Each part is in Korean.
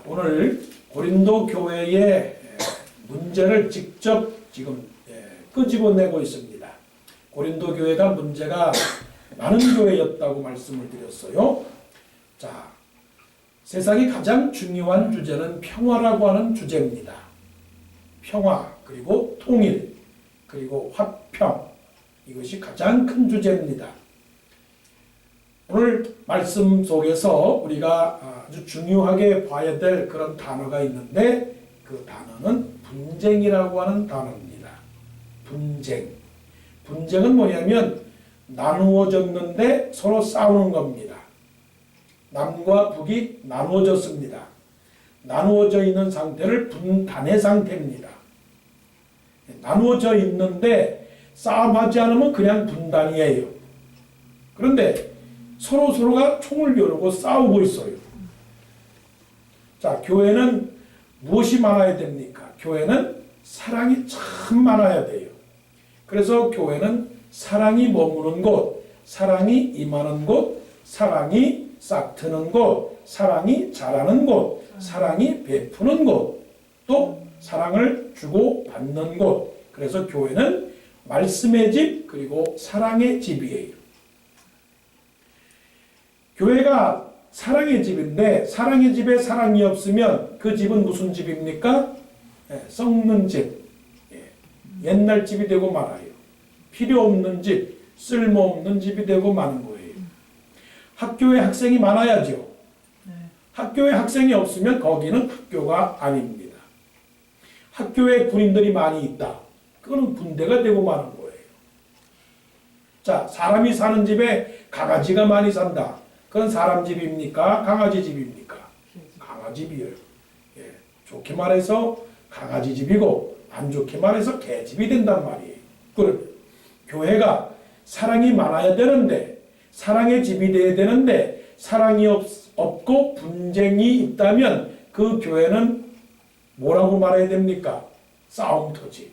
오늘 고린도 교회의 문제를 직접 지금 끄집어내고 있습니다. 고린도 교회가 문제가 많은 교회였다고 말씀을 드렸어요. 자, 세상이 가장 중요한 주제는 평화라고 하는 주제입니다. 평화, 그리고 통일, 그리고 화평, 이것이 가장 큰 주제입니다. 오늘 말씀 속에서 우리가 아주 중요하게 봐야 될 그런 단어가 있는데 그 단어는 분쟁이라고 하는 단어입니다. 분쟁. 분쟁은 뭐냐면 나누어졌는데 서로 싸우는 겁니다. 남과 북이 나누어졌습니다. 나누어져 있는 상태를 분단의 상태입니다. 나누어져 있는데 싸움하지 않으면 그냥 분단이에요. 그런데 서로가 총을 겨누고 싸우고 있어요. 자, 교회는 무엇이 많아야 됩니까? 교회는 사랑이 참 많아야 돼요. 그래서 교회는 사랑이 머무는 곳, 사랑이 임하는 곳, 사랑이 싹트는 곳, 사랑이 자라는 곳, 사랑이 베푸는 곳, 또 사랑을 주고 받는 곳. 그래서 교회는 말씀의 집 그리고 사랑의 집이에요. 교회가 사랑의 집인데 사랑의 집에 사랑이 없으면 그 집은 무슨 집입니까? 썩는 집, 옛날 집이 되고 말아요. 필요 없는 집, 쓸모없는 집이 되고 마는 거예요. 학교에 학생이 많아야죠. 학교에 학생이 없으면 거기는 학교가 아닙니다. 학교에 군인들이 많이 있다. 그거는 군대가 되고 마는 거예요. 자, 사람이 사는 집에 강아지가 많이 산다. 그건 사람 집입니까? 강아지 집입니까? 강아지 집이에요. 좋게 말해서 강아지 집이고 안 좋게 말해서 개집이 된단 말이에요. 그러면 교회가 사랑이 많아야 되는데 사랑의 집이 되어야 되는데 사랑이 없고 분쟁이 있다면 그 교회는 뭐라고 말해야 됩니까? 싸움터지.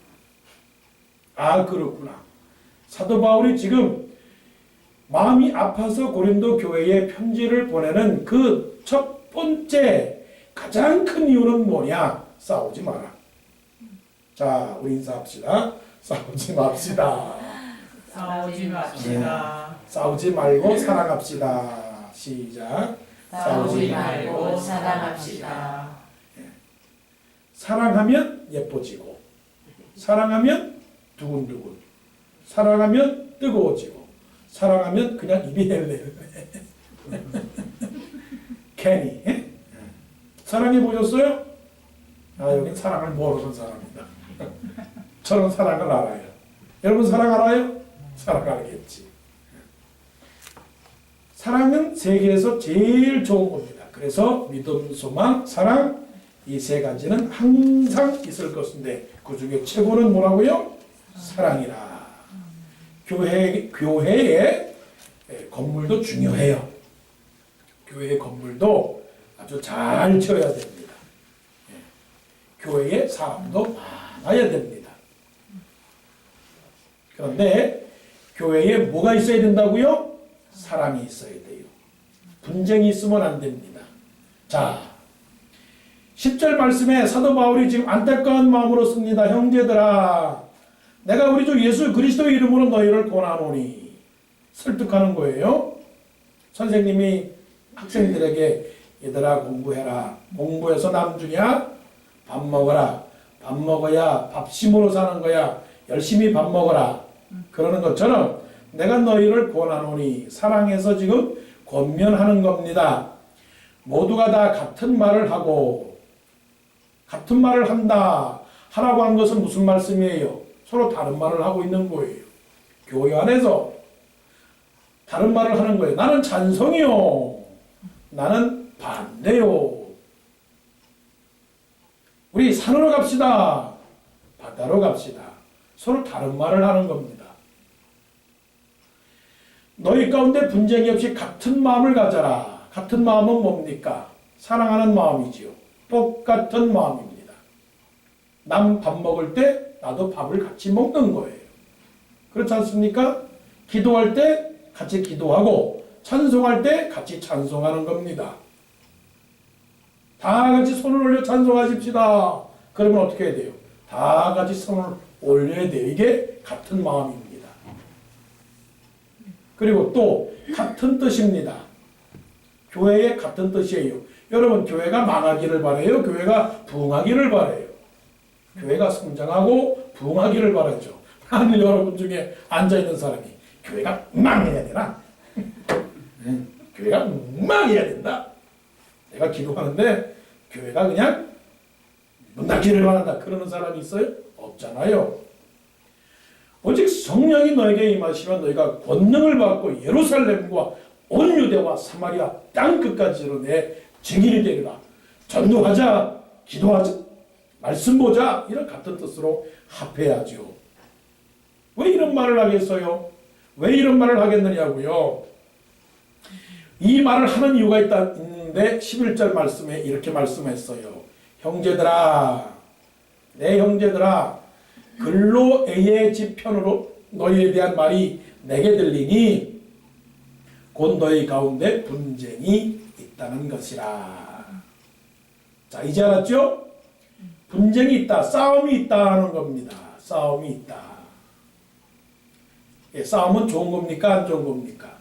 아, 그렇구나. 사도 바울이 지금 마음이 아파서 고린도 교회에 편지를 보내는 그 첫 번째 가장 큰 이유는 뭐냐? 싸우지 마라. 자, 우리 인사합시다. 싸우지 맙시다. 싸우지 맙시다. 싸우지 말고 사랑합시다. 시작. 싸우지 말고 사랑합시다. 사랑하면 예뻐지고, 사랑하면 두근두근, 사랑하면 뜨거워지고, 사랑하면 그냥 입이 헬레. 괜히. 사랑해 보셨어요? 아, 여기 사랑을 모르는 사람이다. 저는 사랑을 알아요. 여러분 사랑 알아요? 사랑 알겠지. 사랑은 세계에서 제일 좋은 겁니다. 그래서 믿음, 소망, 사랑 이 세 가지는 항상 있을 것인데 그 중에 최고는 뭐라고요? 사랑이라. 교회의 건물도 중요해요. 교회의 건물도 아주 잘 지어야 됩니다. 교회에 사람도 많아야 됩니다. 그런데 교회에 뭐가 있어야 된다고요? 사랑이 있어야 돼요. 분쟁이 있으면 안 됩니다. 자, 10절 말씀에 사도 바울이 지금 안타까운 마음으로 씁니다. 형제들아, 내가 우리 주 예수 그리스도의 이름으로 너희를 권하노니. 설득하는 거예요. 선생님이 학생들에게 얘들아 공부해라. 공부해서 남 주냐? 밥 먹어라. 밥 먹어야 밥심으로 사는 거야. 열심히 밥 먹어라. 그러는 것처럼 내가 너희를 권하노니 사랑해서 지금 권면하는 겁니다. 모두가 다 같은 말을 하고 같은 말을 한다. 하라고 한 것은 무슨 말씀이에요? 서로 다른 말을 하고 있는 거예요. 교회 안에서 다른 말을 하는 거예요. 나는 찬성이요. 나는 반대요. 우리 산으로 갑시다. 바다로 갑시다. 서로 다른 말을 하는 겁니다. 너희 가운데 분쟁이 없이 같은 마음을 가져라. 같은 마음은 뭡니까? 사랑하는 마음이지요. 똑같은 마음입니다. 남 밥 먹을 때 나도 밥을 같이 먹는 거예요. 그렇지 않습니까? 기도할 때 같이 기도하고 찬송할 때 같이 찬송하는 겁니다. 다 같이 손을 올려 찬송하십시다. 그러면 어떻게 해야 돼요? 다 같이 손을 올려야 돼요. 이게 같은 마음입니다. 그리고 또 같은 뜻입니다. 교회의 같은 뜻이에요. 여러분, 교회가 망하기를 바라요? 교회가 부흥하기를 바라요? 교회가 성장하고 부흥하기를 바라죠. 나는 여러분 중에 앉아있는 사람이 교회가 망해야 되나? 교회가 망해야 된다. 내가 기도하는데 교회가 그냥 문 닫기를 바란다. 그러는 사람이 있어요? 없잖아요. 오직 성령이 너에게 임하시면 너희가 권능을 받고 예루살렘과 온 유대와 사마리아 땅 끝까지로 내 증인이 되리라. 전도하자, 기도하자, 말씀 보자, 이런 같은 뜻으로 합해야죠. 왜 이런 말을 하겠어요? 왜 이런 말을 하겠느냐고요? 이 말을 하는 이유가 있는데 11절 말씀에 이렇게 말씀했어요. 형제들아, 내 형제들아, 글로에의 지편으로 너희에 대한 말이 내게 들리니 곧 너희 가운데 분쟁이 있다는 것이라. 자, 이제 알았죠? 분쟁이 있다, 싸움이 있다는 겁니다. 싸움이 있다. 예, 싸움은 좋은 겁니까? 안 좋은 겁니까?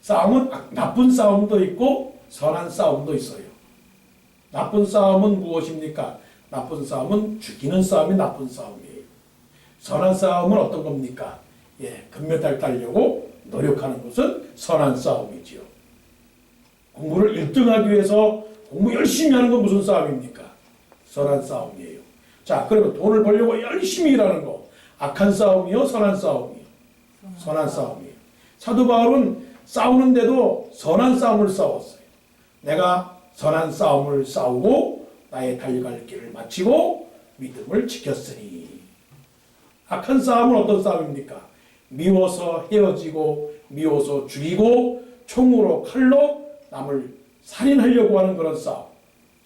싸움은 나쁜 싸움도 있고 선한 싸움도 있어요. 나쁜 싸움은 무엇입니까? 나쁜 싸움은 죽이는 싸움이 나쁜 싸움이에요. 선한 싸움은 어떤 겁니까? 예, 금메달 따려고 노력하는 것은 선한 싸움이지요. 공부를 1등하기 위해서 공부 열심히 하는 건 무슨 싸움입니까? 선한 싸움이에요. 자, 그러면 돈을 벌려고 열심히 일하는 거 악한 싸움이요? 선한 싸움이요? 선한 싸움이에요. 사도 바울은 싸우는데도 선한 싸움을 싸웠어요. 내가 선한 싸움을 싸우고 나의 달려갈 길을 마치고 믿음을 지켰으니. 악한 싸움은 어떤 싸움입니까? 미워서 헤어지고 미워서 죽이고 총으로 칼로 남을 살인하려고 하는 그런 싸움.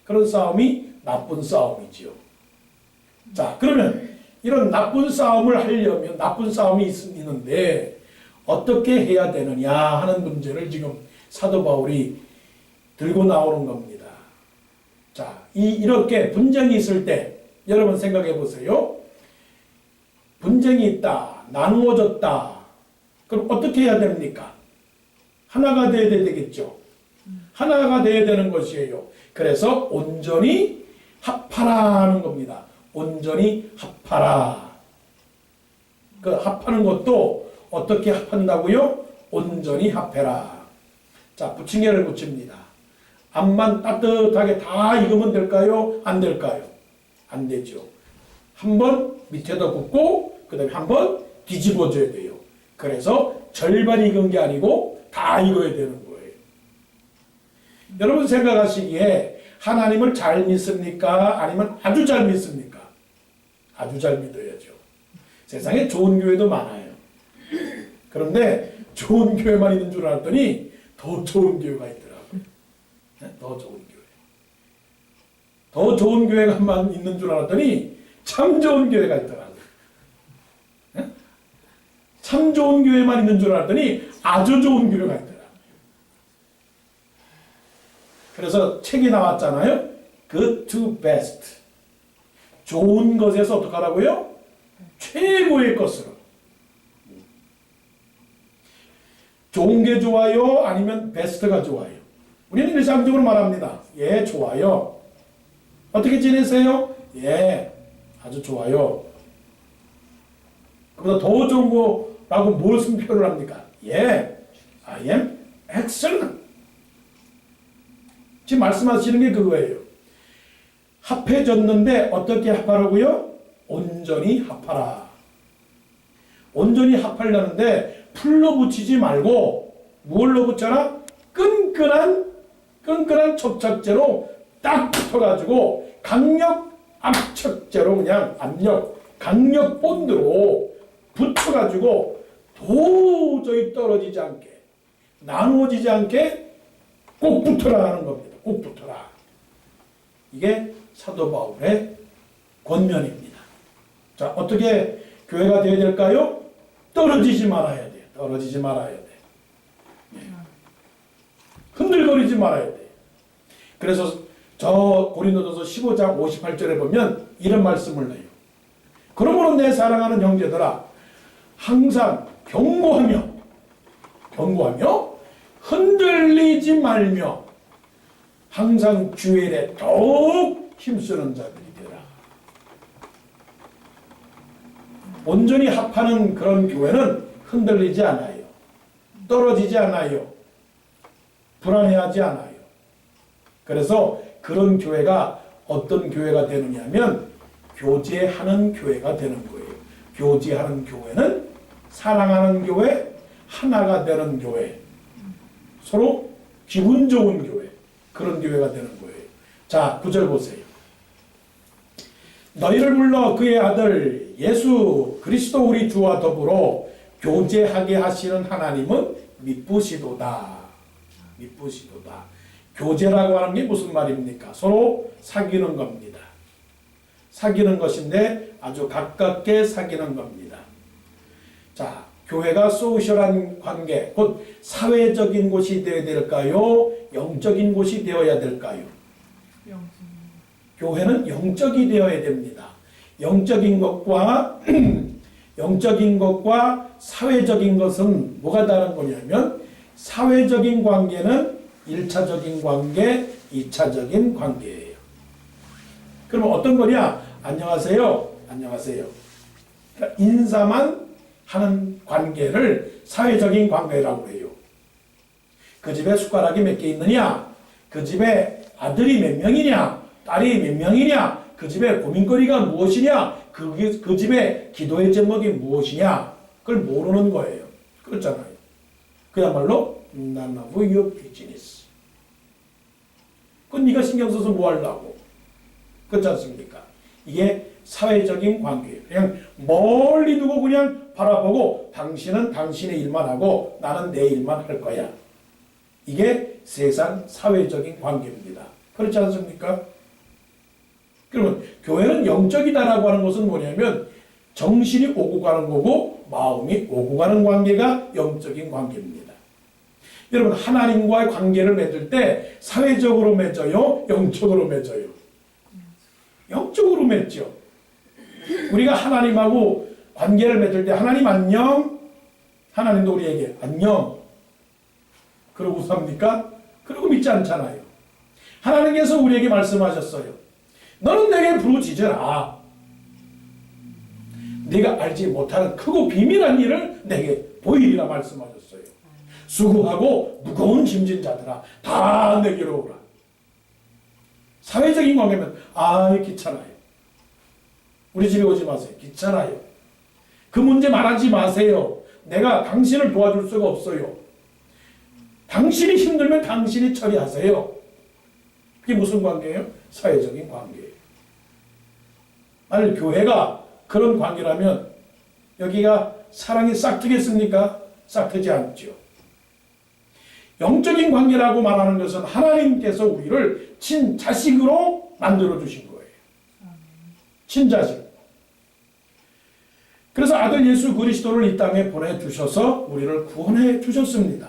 그런 싸움이 나쁜 싸움이지요. 자, 그러면 이런 나쁜 싸움을 하려면 나쁜 싸움이 있는데 어떻게 해야 되느냐 하는 문제를 지금 사도 바울이 들고 나오는 겁니다. 자, 이렇게 분쟁이 있을 때 여러분 생각해 보세요. 분쟁이 있다, 나누어졌다. 그럼 어떻게 해야 됩니까? 하나가 돼야 되겠죠. 하나가 돼야 되는 것이에요. 그래서 온전히 합하라 하는 겁니다. 온전히 합하라. 그 합하는 것도 어떻게 합한다고요? 온전히 합해라. 자, 부침개를 부칩니다. 앞만 따뜻하게 다 익으면 될까요? 안 될까요? 안 되죠. 한번 밑에다 굽고 그 다음에 한번 뒤집어줘야 돼요. 그래서 절반 익은 게 아니고 다 익어야 되는 거예요. 여러분 생각하시기에 하나님을 잘 믿습니까? 아니면 아주 잘 믿습니까? 아주 잘 믿어야죠. 세상에 좋은 교회도 많아요. 그런데 좋은 교회만 있는 줄 알았더니 더 좋은 교회가 있더라고요. 더 좋은 교회. 더 좋은 교회가만 있는 줄 알았더니 참 좋은 교회가 있더라고요. 참 좋은 교회만 있는 줄 알았더니 아주 좋은 교회가 있더라고요. 그래서 책이 나왔잖아요. Good to best. 좋은 것에서 어떻게 하라고요? 최고의 것으로. 좋은 게 좋아요? 아니면 베스트가 좋아요? 우리는 일상적으로 말합니다. 예, 좋아요. 어떻게 지내세요? 예, 아주 좋아요. 그보다 더 좋은 거라고 뭘 표현을 합니까? 예, I am excellent. 지금 말씀하시는 게 그거예요. 합해졌는데 어떻게 합하라고요? 온전히 합하라. 온전히 합하려는데 풀로 붙이지 말고 뭘로 붙여라? 끈끈한 촉착제로 딱 붙어가지고 강력 압착제로 그냥 강력 본드로 붙여가지고 도저히 떨어지지 않게 나누어지지 않게 꼭 붙어라 하는 겁니다. 꼭 붙어라. 이게 사도 바울의 권면입니다. 자, 어떻게 교회가 되어야 될까요? 떨어지지 말아야 돼요. 떨어지지 말아야 돼. 흔들거리지 말아야 돼. 그래서 저 고린도전서 15장 58절에 보면 이런 말씀을 해요. 그러므로 내 사랑하는 형제들아 항상 경고하며 흔들리지 말며 항상 주의 일에 더욱 힘쓰는 자들이 되라. 온전히 합하는 그런 교회는 흔들리지 않아요. 떨어지지 않아요. 불안해하지 않아요. 그래서 그런 교회가 어떤 교회가 되느냐 하면 교제하는 교회가 되는 거예요. 교제하는 교회는 사랑하는 교회, 하나가 되는 교회, 서로 기분 좋은 교회, 그런 교회가 되는 거예요. 자, 9절 보세요. 너희를 불러 그의 아들 예수 그리스도 우리 주와 더불어 교제하게 하시는 하나님은 미쁘시도다. 미쁘시도다. 교제라고 하는 게 무슨 말입니까? 서로 사귀는 겁니다. 사귀는 것인데 아주 가깝게 사귀는 겁니다. 자, 교회가 소셜한 관계, 곧 사회적인 곳이 되어야 될까요? 영적인 곳이 되어야 될까요? 교회는 영적이 되어야 됩니다. 영적인 것과 사회적인 것은 뭐가 다른 거냐면 사회적인 관계는 1차적인 관계, 2차적인 관계예요. 그럼 어떤 거냐? 안녕하세요. 안녕하세요. 그러니까 인사만 하는 관계를 사회적인 관계라고 해요. 그 집에 숟가락이 몇 개 있느냐? 그 집에 아들이 몇 명이냐? 딸이 몇 명이냐? 그 집에 고민거리가 무엇이냐? 그 집에 기도의 제목이 무엇이냐? 그걸 모르는 거예요. 그렇잖아요. 그야말로 none of your business. 그건 네가 신경 써서 뭐 하려고? 그렇지 않습니까? 이게 사회적인 관계예요. 그냥 멀리 두고 그냥 바라보고 당신은 당신의 일만 하고 나는 내 일만 할 거야. 이게 세상 사회적인 관계입니다. 그렇지 않습니까? 그러면 교회는 영적이다라고 하는 것은 뭐냐면 정신이 오고 가는 거고 마음이 오고 가는 관계가 영적인 관계입니다. 여러분 하나님과의 관계를 맺을 때 사회적으로 맺어요? 영적으로 맺어요? 영적으로 맺죠. 우리가 하나님하고 관계를 맺을 때 하나님 안녕? 하나님도 우리에게 안녕. 그러고 삽니까? 그러고 믿지 않잖아요. 하나님께서 우리에게 말씀하셨어요. 너는 내게 부르짖으라. 네가 알지 못하는 크고 비밀한 일을 내게 보이리라 말씀하셨어요. 수고하고 무거운 짐진 자들아 다 내게로 오라. 사회적인 관계면 귀찮아요. 우리 집에 오지 마세요. 귀찮아요. 그 문제 말하지 마세요. 내가 당신을 도와줄 수가 없어요. 당신이 힘들면 당신이 처리하세요. 그게 무슨 관계예요? 사회적인 관계예요. 만약 교회가 그런 관계라면 여기가 사랑이 싹트겠습니까? 싹트지 않죠. 영적인 관계라고 말하는 것은 하나님께서 우리를 친자식으로 만들어주신 거예요. 친자식. 그래서 아들 예수 그리스도를 이 땅에 보내주셔서 우리를 구원해 주셨습니다.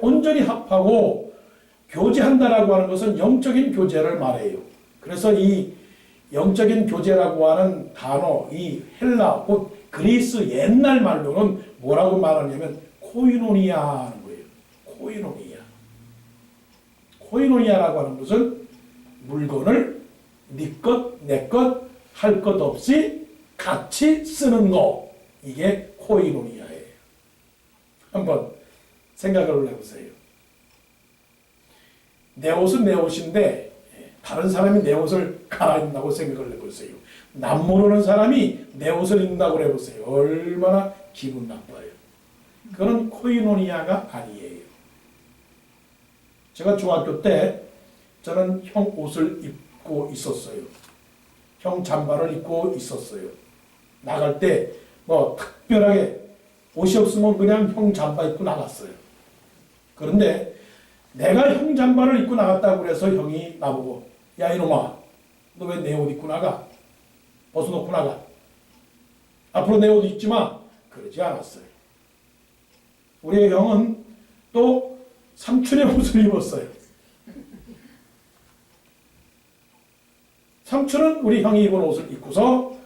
온전히 합하고 교제한다라고 하는 것은 영적인 교제를 말해요. 그래서 이 영적인 교제라고 하는 단어, 이 헬라, 곧 그리스 옛날 말로는 뭐라고 말하냐면 코이노니아 하는 거예요. 코이노니아. 코이노니아라고 하는 것은 물건을 네 것, 내 것, 할 것 없이 같이 쓰는 거. 이게 코이노니아예요. 한번 생각을 해보세요. 내 옷은 내 옷인데 다른 사람이 내 옷을 갈아입는다고 생각을 해보세요. 남 모르는 사람이 내 옷을 입는다고 해보세요. 얼마나 기분 나빠요. 그건 코이노니아가 아니에요. 제가 중학교 때 저는 형 옷을 입고 있었어요. 형 잠바를 입고 있었어요. 나갈 때 뭐 특별하게 옷이 없으면 그냥 형 잠바 입고 나갔어요. 그런데 내가 형 잠바를 입고 나갔다고 그래서 형이 나보고 야 이놈아 너 왜 내 옷 입고 나가? 벗어놓고 나가. 앞으로 내 옷 입지 마. 그러지 않았어요. 우리의 형은 또 삼촌의 옷을 입었어요. 삼촌은 우리 형이 입은 옷을 입고서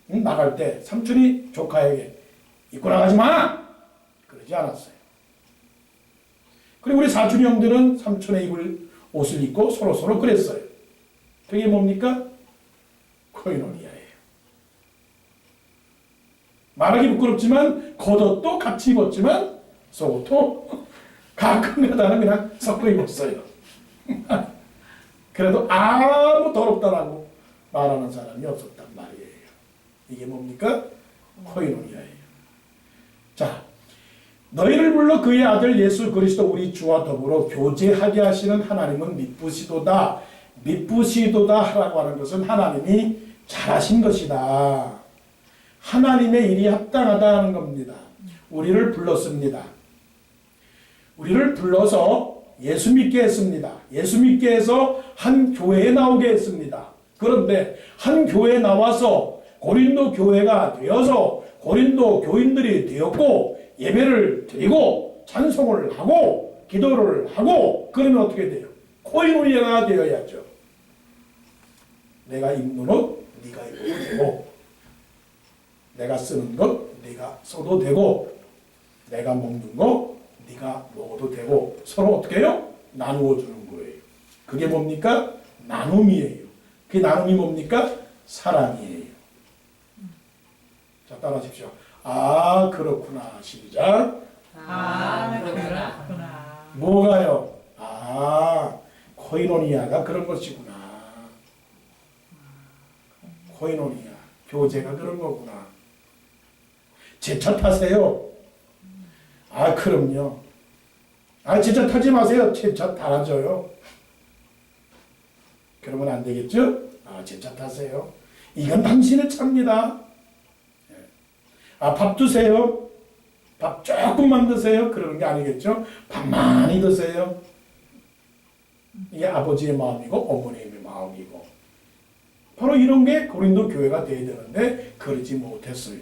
나갈 때 삼촌이 조카에게 입고 나가지 마! 그러지 않았어요. 그리고 우리 사촌 형들은 삼촌의 입을 옷을 입고 서로서로 그랬어요. 그게 뭡니까? 코이노니아예요. 말하기 부끄럽지만 겉옷도 같이 입었지만 속옷도 가끔가다는 그냥 섞어 입었어요. 그래도 아무 더럽다라고 말하는 사람이 없었단 말이에요. 이게 뭡니까? 코이노니아예요. 자, 너희를 불러 그의 아들 예수 그리스도 우리 주와 더불어 교제하게 하시는 하나님은 미쁘시도다. 미쁘시도다 하라고 하는 것은 하나님이 잘하신 것이다. 하나님의 일이 합당하다 하는 겁니다. 우리를 불렀습니다. 우리를 불러서 예수 믿게 했습니다. 예수 믿게 해서 한 교회에 나오게 했습니다. 그런데 한 교회에 나와서 고린도 교회가 되어서 고린도 교인들이 되었고 예배를 드리고 찬송을 하고 기도를 하고 그러면 어떻게 돼요? 코이노니아가 되어야죠. 내가 입는 옷 네가 입어도 되고 내가 쓰는 것 네가 써도 되고 내가 먹는 거 네가 먹어도 되고 서로 어떻게 해요? 나누어 주는 거예요. 그게 뭡니까? 나눔이에요. 그 나눔이 뭡니까? 사랑이에요. 자, 따라하십시오. 아, 그렇구나. 시작. 아, 그렇구나. 뭐가요? 아, 코이노니아가 그런 것이구나. 코이노니아, 교제가 그런 거구나. 제 차 타세요. 아, 그럼요. 아, 제 차 타지 마세요. 제 차 달아줘요. 그러면 안 되겠죠? 아, 제 차 타세요. 이건 당신의 차입니다. 아, 밥 드세요. 밥 조금만 드세요. 그러는 게 아니겠죠? 밥 많이 드세요. 이게 아버지의 마음이고 어머니의 마음이고 바로 이런 게 고린도 교회가 되어야 되는데 그러지 못했어요.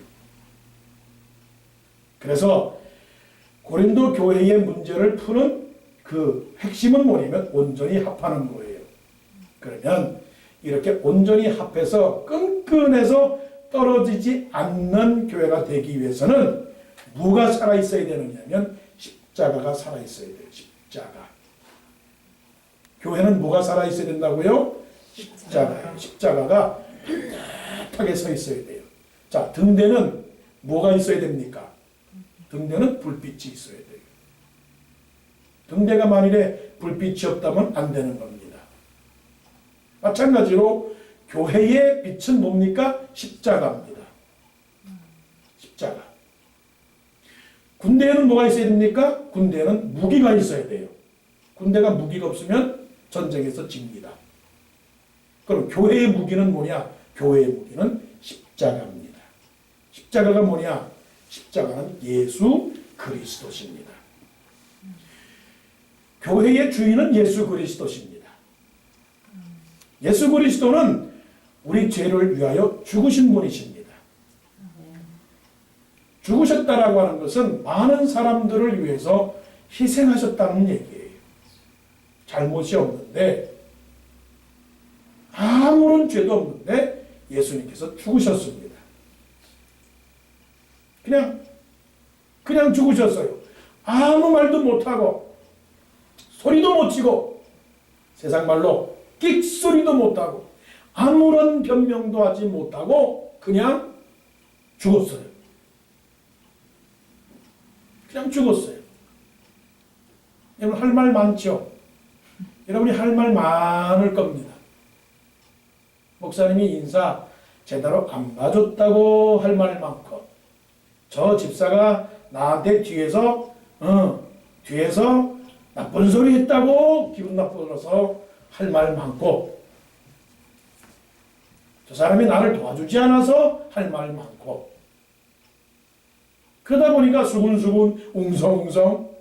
그래서 고린도 교회의 문제를 푸는 그 핵심은 뭐냐면 온전히 합하는 거예요. 그러면 이렇게 온전히 합해서 끈끈해서 떨어지지 않는 교회가 되기 위해서는 뭐가 살아있어야 되느냐면 십자가가 살아있어야 돼요. 십자가. 교회는 뭐가 살아있어야 된다고요? 십자가예요. 십자가가 탁하게 서 있어야 돼요. 자, 등대는 뭐가 있어야 됩니까? 등대는 불빛이 있어야 돼요. 등대가 만일에 불빛이 없다면 안 되는 겁니다. 마찬가지로 교회의 빛은 뭡니까? 십자가입니다. 십자가. 군대에는 뭐가 있어야 됩니까? 군대에는 무기가 있어야 돼요. 군대가 무기가 없으면 전쟁에서 집니다. 그럼 교회의 무기는 뭐냐? 교회의 무기는 십자가입니다. 십자가가 뭐냐? 십자가는 예수 그리스도십니다. 교회의 주인은 예수 그리스도십니다. 예수 그리스도는 우리 죄를 위하여 죽으신 분이십니다. 죽으셨다라고 하는 것은 많은 사람들을 위해서 희생하셨다는 얘기예요. 잘못이 없는데 아무런 죄도 없는데 예수님께서 죽으셨습니다. 그냥 죽으셨어요. 아무 말도 못하고 소리도 못 치고 세상 말로 끽소리도 못하고 아무런 변명도 하지 못하고 그냥 죽었어요. 그냥 죽었어요. 여러분 할 말 많죠? 여러분이 할 말 많을 겁니다. 목사님이 인사 제대로 안 봐줬다고 할 말 많고 저 집사가 나한테 뒤에서 나쁜 소리 했다고 기분 나쁘어서 할 말 많고 저 사람이 나를 도와주지 않아서 할 말 많고 그러다 보니까 수근수근 웅성웅성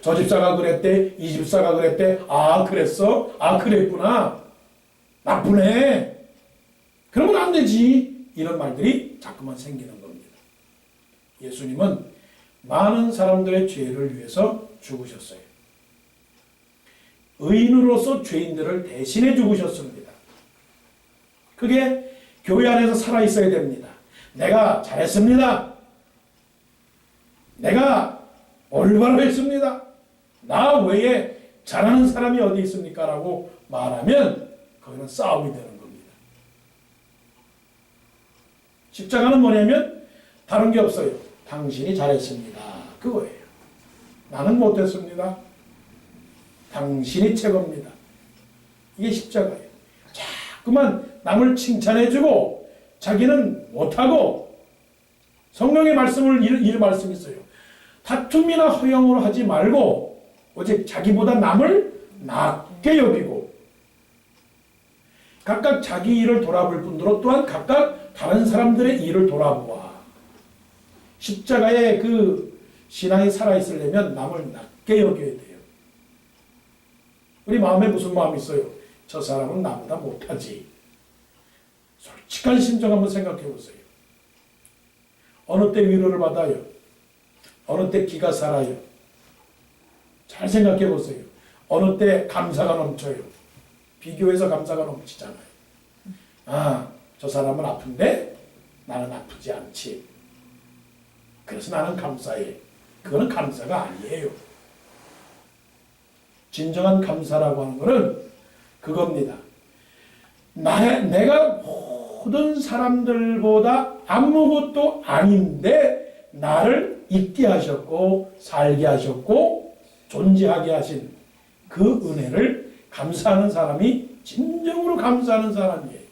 저 집사가 그랬대 이 집사가 그랬대 아 그랬어? 아 그랬구나 나쁘네 그러면 안 되지 이런 말들이 자꾸만 생기는 겁니다. 예수님은 많은 사람들의 죄를 위해서 죽으셨어요. 의인으로서 죄인들을 대신해 죽으셨습니다. 그게 교회 안에서 살아있어야 됩니다. 내가 잘했습니다. 내가 올바로 했습니다. 나 외에 잘하는 사람이 어디 있습니까? 라고 말하면 거기는 싸움이 되는 겁니다. 십자가는 뭐냐면 다른 게 없어요. 당신이 잘했습니다. 그거예요. 나는 못했습니다. 당신이 최고입니다. 이게 십자가예요. 자꾸만 남을 칭찬해주고 자기는 못하고 성령의 말씀을 이 말씀이 있어요. 다툼이나 허영으로 하지 말고 오직 자기보다 남을 낮게 여기고 각각 자기 일을 돌아볼 뿐더러 또한 각각 다른 사람들의 일을 돌아보아. 십자가의 그 신앙이 살아있으려면 남을 낮게 여겨야 돼요. 우리 마음에 무슨 마음이 있어요? 저 사람은 나보다 못하지. 솔직한 심정 한번 생각해 보세요. 어느 때 위로를 받아요? 어느 때 기가 살아요? 잘 생각해 보세요. 어느 때 감사가 넘쳐요? 비교해서 감사가 넘치잖아요. 아, 저 사람은 아픈데 나는 아프지 않지. 그래서 나는 감사해. 그거는 감사가 아니에요. 진정한 감사라고 하는 것은 그겁니다. 내가 모든 사람들보다 아무것도 아닌데 나를 있게 하셨고 살게 하셨고 존재하게 하신 그 은혜를 감사하는 사람이 진정으로 감사하는 사람이에요.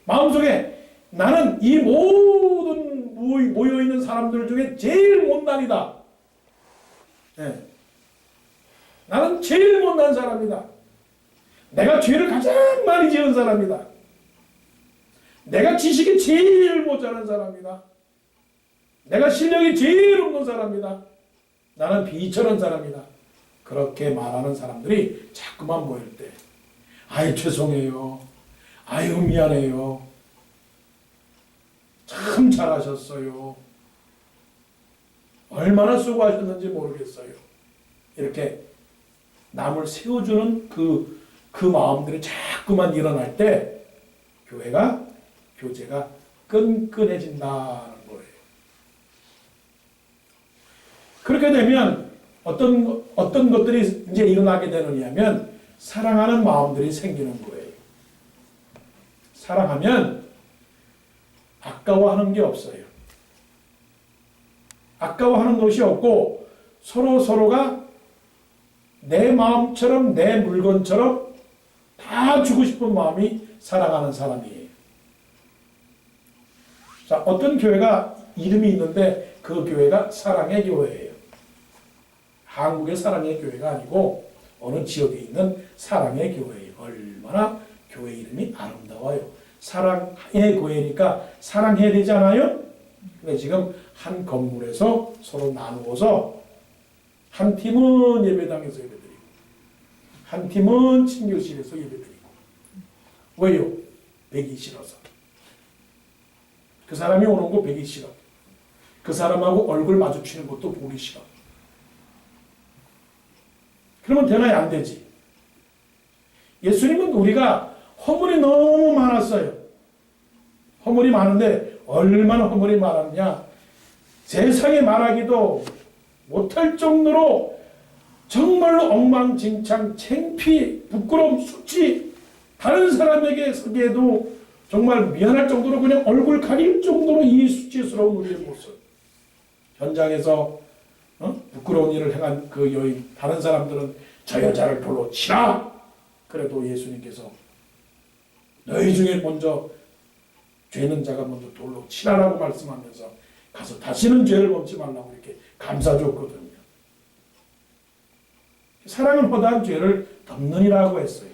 마음속에 나는 이 모든 모여있는 사람들 중에 제일 못난이다. 네. 나는 제일 못난 사람이다. 내가 죄를 가장 많이 지은 사람이다. 내가 지식이 제일 모자란 사람이다. 내가 실력이 제일 없는 사람이다. 나는 비천한 사람이다. 그렇게 말하는 사람들이 자꾸만 모일 때 아이 죄송해요. 아유 미안해요. 참 잘하셨어요. 얼마나 수고하셨는지 모르겠어요. 이렇게 남을 세워주는 그 마음들이 자꾸만 일어날 때 교제가 끈끈해진다는 거예요. 그렇게 되면 어떤 것들이 이제 일어나게 되느냐면 사랑하는 마음들이 생기는 거예요. 사랑하면 아까워하는 게 없어요. 아까워하는 것이 없고 서로가 내 마음처럼 내 물건처럼 다 주고 싶은 마음이 사랑하는 사람이에요. 자, 어떤 교회가 이름이 있는데 그 교회가 사랑의 교회예요. 한국의 사랑의 교회가 아니고 어느 지역에 있는 사랑의 교회예요. 얼마나 교회 이름이 아름다워요. 사랑의 교회니까 사랑해야 되잖아요. 근데 지금 한 건물에서 서로 나누어서 한 팀은 예배당에서 예배드리고 한 팀은 친교실에서 예배드리고. 왜요? 배기 싫어서. 그 사람이 오는 거 배기 싫어. 그 사람하고 얼굴 마주치는 것도 보기 싫어. 그러면 되나요? 안 되지. 예수님은 우리가 허물이 너무 많았어요. 허물이 많은데 얼마나 허물이 많았냐. 세상에 말하기도 못할 정도로 정말로 엉망진창, 창피, 부끄러움, 수치, 다른 사람에게 서기에도 정말 미안할 정도로 그냥 얼굴 가릴 정도로 이 수치스러운 우리의 모습. 현장에서 부끄러운 일을 행한 그 여인, 다른 사람들은 저 여자를 돌로 치라. 그래도 예수님께서 너희 중에 먼저 죄는 자가 먼저 돌로 치라라고 말씀하면서 가서 다시는 죄를 범치 말라고 이렇게 감싸줬거든요. 사랑은 허다한 죄를 덮느니라고 했어요.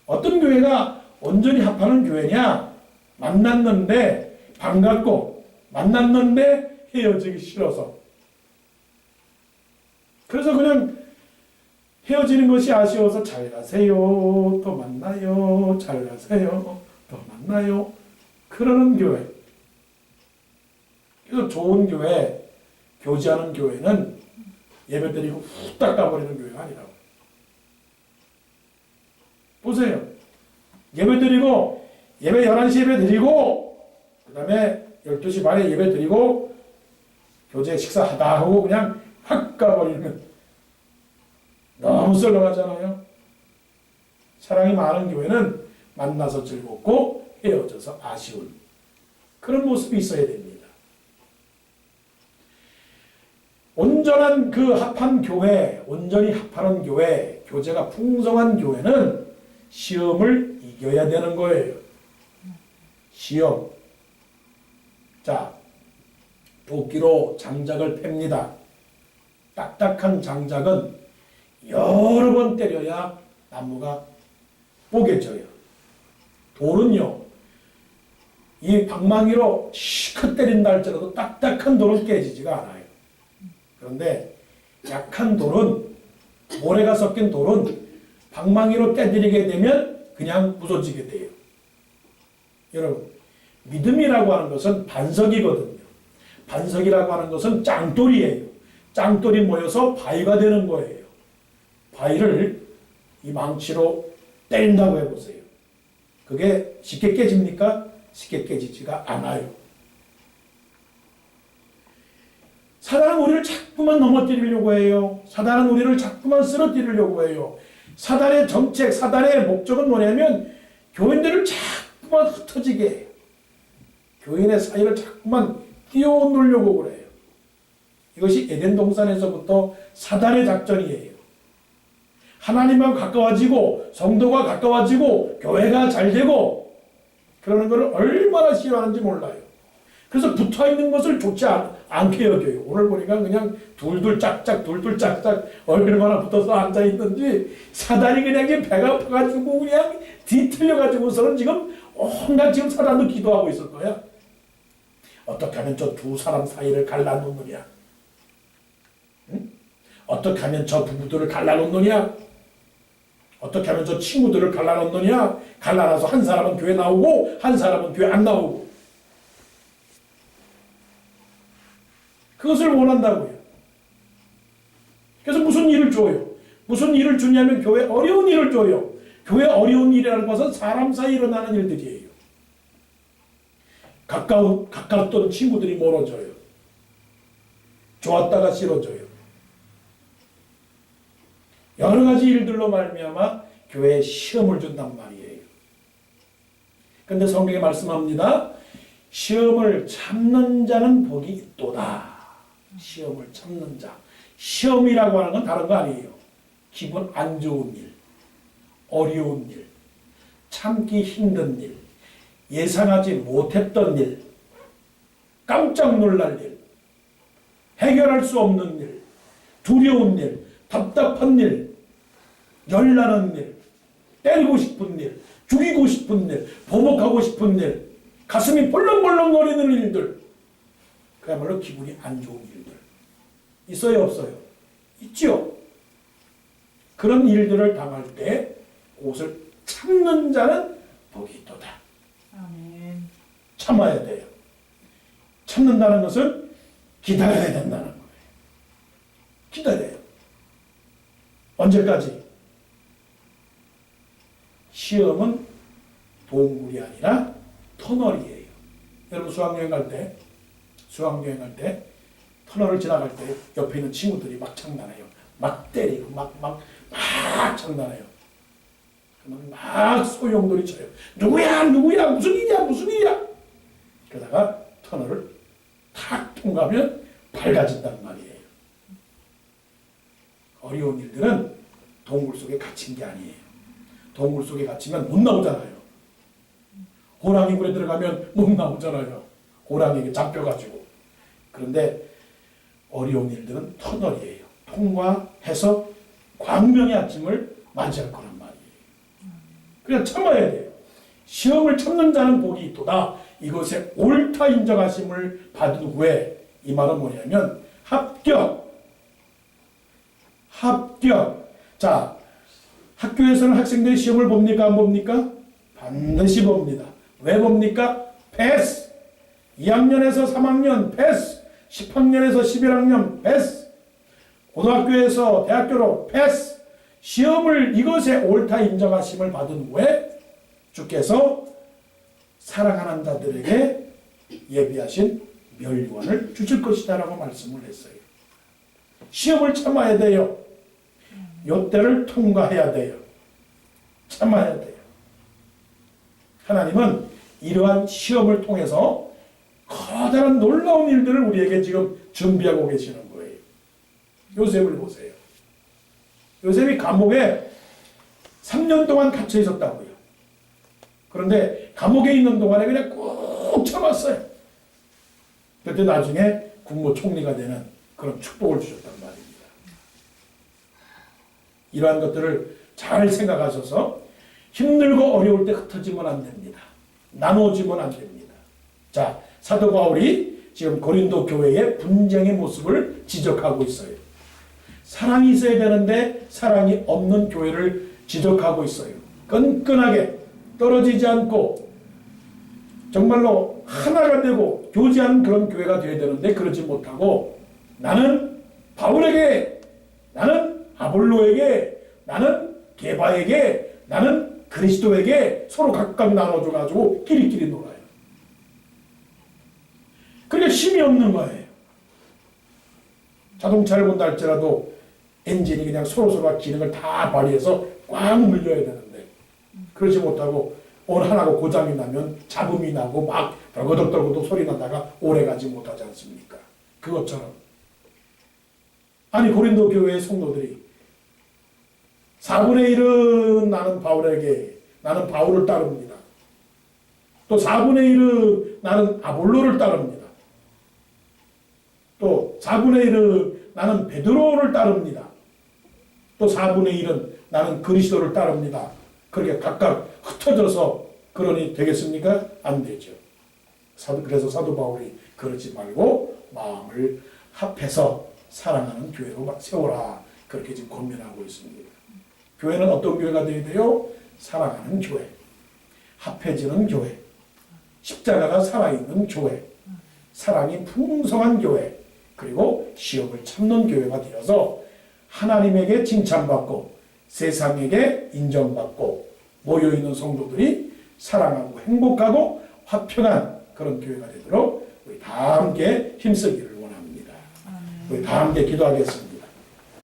어떤 교회가 온전히 합하는 교회냐? 만났는데 반갑고 만났는데 헤어지기 싫어서. 그래서 그냥 헤어지는 것이 아쉬워서 잘 가세요. 또 만나요. 잘 가세요. 또 만나요. 그러는 교회. 그래서 좋은 교회, 교제하는 교회는 예배드리고 후딱 가버리는 교회가 아니라고. 보세요. 예배 드리고 예배 11시 예배 드리고 그 다음에 12시 반에 예배 드리고 교제 식사하다 하고 그냥 확 가버리면 너무 썰렁하잖아요. 사랑이 많은 교회는 만나서 즐겁고 헤어져서 아쉬운 그런 모습이 있어야 됩니다. 온전한 그 합한 교회, 온전히 합하는 교회, 교제가 풍성한 교회는 시험을 이겨야 되는 거예요. 시험. 자, 도끼로 장작을 팹니다. 딱딱한 장작은 여러 번 때려야 나무가 뽀개져요. 돌은요, 이 방망이로 시컷 때린다 할지라도 딱딱한 돌은 깨지지가 않아요. 그런데 약한 돌은, 모래가 섞인 돌은 방망이로 때리게 되면 그냥 부서지게 돼요. 여러분, 믿음이라고 하는 것은 반석이거든요. 반석이라고 하는 것은 짱돌이에요. 짱돌이 모여서 바위가 되는 거예요. 바위를 이 망치로 때린다고 해보세요. 그게 쉽게 깨집니까? 쉽게 깨지지가 않아요. 사단은 우리를 자꾸만 넘어뜨리려고 해요. 사단은 우리를 자꾸만 쓰러뜨리려고 해요. 사단의 정책, 사단의 목적은 뭐냐면 교인들을 자꾸만 흩어지게 해요. 교인의 사이를 자꾸만 띄워놓으려고 그래요. 이것이 에덴 동산에서부터 사단의 작전이에요. 하나님과 가까워지고 성도가 가까워지고 교회가 잘 되고 그러는 것을 얼마나 싫어하는지 몰라요. 그래서 붙어있는 것을 좋지 않게 여겨요. 오늘 보니까 그냥 둘둘 짝짝 얼마나 붙어서 앉아있는지 사단이 그냥 배가 아파가지고 그냥 뒤틀려가지고서는 지금 온갖 지금 사단도 기도하고 있을 거야. 어떻게 하면 저 두 사람 사이를 갈라놓느냐? 응? 어떻게 하면 저 부부들을 갈라놓느냐? 어떻게 하면 저 친구들을 갈라놓느냐? 갈라놔서 한 사람은 교회 나오고 한 사람은 교회 안 나오고 그것을 원한다고요. 그래서 무슨 일을 줘요? 무슨 일을 주냐면 교회 어려운 일을 줘요. 교회 어려운 일이라는 것은 사람 사이에 일어나는 일들이에요. 가까웠던 친구들이 멀어져요. 좋았다가 싫어져요. 여러 가지 일들로 말미암아 교회에 시험을 준단 말이에요. 그런데 성경에 말씀합니다. 시험을 참는 자는 복이 있도다. 시험을 참는 자. 시험이라고 하는 건 다른 거 아니에요. 기분 안 좋은 일, 어려운 일, 참기 힘든 일, 예상하지 못했던 일, 깜짝 놀랄 일, 해결할 수 없는 일, 두려운 일, 답답한 일, 열나는 일, 때리고 싶은 일, 죽이고 싶은 일, 보복하고 싶은 일, 가슴이 벌렁벌렁거리는 일들, 그야말로 기분이 안 좋은 일들 있어요 없어요? 있죠. 그런 일들을 당할 때 그것을 참는 자는 복이 있도다. 아멘. 참아야 돼요. 참는다는 것은 기다려야 된다는 거예요. 기다려요. 언제까지? 시험은 동굴이 아니라 터널이에요. 여러분 수학여행 갈 때 터널을 지나갈 때 옆에 있는 친구들이 막 장난해요. 막 때리고 막 장난해요. 그러면 막 소용돌이 쳐요. 누구야 무슨 일이야. 그러다가 터널을 탁 통과하면 밝아진단 말이에요. 어려운 일들은 동굴 속에 갇힌 게 아니에요. 동굴 속에 갇히면 못 나오잖아요. 호랑이 굴에 들어가면 못 나오잖아요. 호랑이에게 잡혀가지고. 그런데 어려운 일들은 터널이에요. 통과해서 광명의 아침을 맞이할 거란 말이에요. 그냥 참아야 돼요. 시험을 참는 자는 복이 있도다. 이것에 옳다 인정하심을 받은 후에 이 말은 뭐냐면 합격. 자, 학교에서는 학생들이 시험을 봅니까? 안 봅니까? 반드시 봅니다. 왜 봅니까? 패스. 2학년에서 3학년 패스. 10학년에서 11학년 패스. 고등학교에서 대학교로 패스. 시험을 이것에 옳다 인정하심을 받은 후에 주께서 사랑하는 자들에게 예비하신 멸류관을 주실 것이다 라고 말씀을 했어요. 시험을 참아야 돼요. 요때를 통과해야 돼요. 참아야 돼요. 하나님은 이러한 시험을 통해서 커다란 놀라운 일들을 우리에게 지금 준비하고 계시는 거예요. 요셉을 보세요. 요셉이 감옥에 3년 동안 갇혀 있었다고요. 그런데 감옥에 있는 동안에 그냥 꾹 참았어요. 그때 나중에 국무총리가 되는 그런 축복을 주셨단 말입니다. 이러한 것들을 잘 생각하셔서 힘들고 어려울 때 흩어지면 안 됩니다. 나눠지면 안 됩니다. 자, 사도 바울이 지금 고린도 교회의 분쟁의 모습을 지적하고 있어요. 사랑이 있어야 되는데 사랑이 없는 교회를 지적하고 있어요. 끈끈하게 떨어지지 않고 정말로 하나가 되고 교제하는 그런 교회가 되어야 되는데 그러지 못하고 나는 바울에게, 나는 아볼로에게, 나는 게바에게, 나는 그리스도에게 서로 각각 나눠줘가지고 끼리끼리 놀아요. 그러니까 힘이 없는 거예요. 자동차를 본다 할지라도 엔진이 그냥 서로서로 기능을 다 발휘해서 꽉 물려야 되는데 그러지 못하고 어느 하나가 고장이 나면 잡음이 나고 막 떨거덕떨거덕 소리 나다가 오래가지 못하지 않습니까? 그것처럼 아니 고린도 교회의 성도들이 4분의 1은 나는 바울에게, 나는 바울을 따릅니다. 또 4분의 1은 나는 아볼로를 따릅니다. 또 4분의 1은 나는 베드로를 따릅니다. 또 4분의 1은 나는 그리스도를 따릅니다. 그렇게 각각 흩어져서 그러니 되겠습니까? 안 되죠. 그래서 사도 바울이 그러지 말고 마음을 합해서 사랑하는 교회로 세워라. 그렇게 지금 권면하고 있습니다. 교회는 어떤 교회가 되어야 돼요? 사랑하는 교회, 합해지는 교회, 십자가가 살아있는 교회, 사랑이 풍성한 교회, 그리고 시험을 참는 교회가 되어서 하나님에게 칭찬받고 세상에게 인정받고 모여있는 성도들이 사랑하고 행복하고 화평한 그런 교회가 되도록 우리 다 함께 힘쓰기를 원합니다. 우리 다 함께 기도하겠습니다.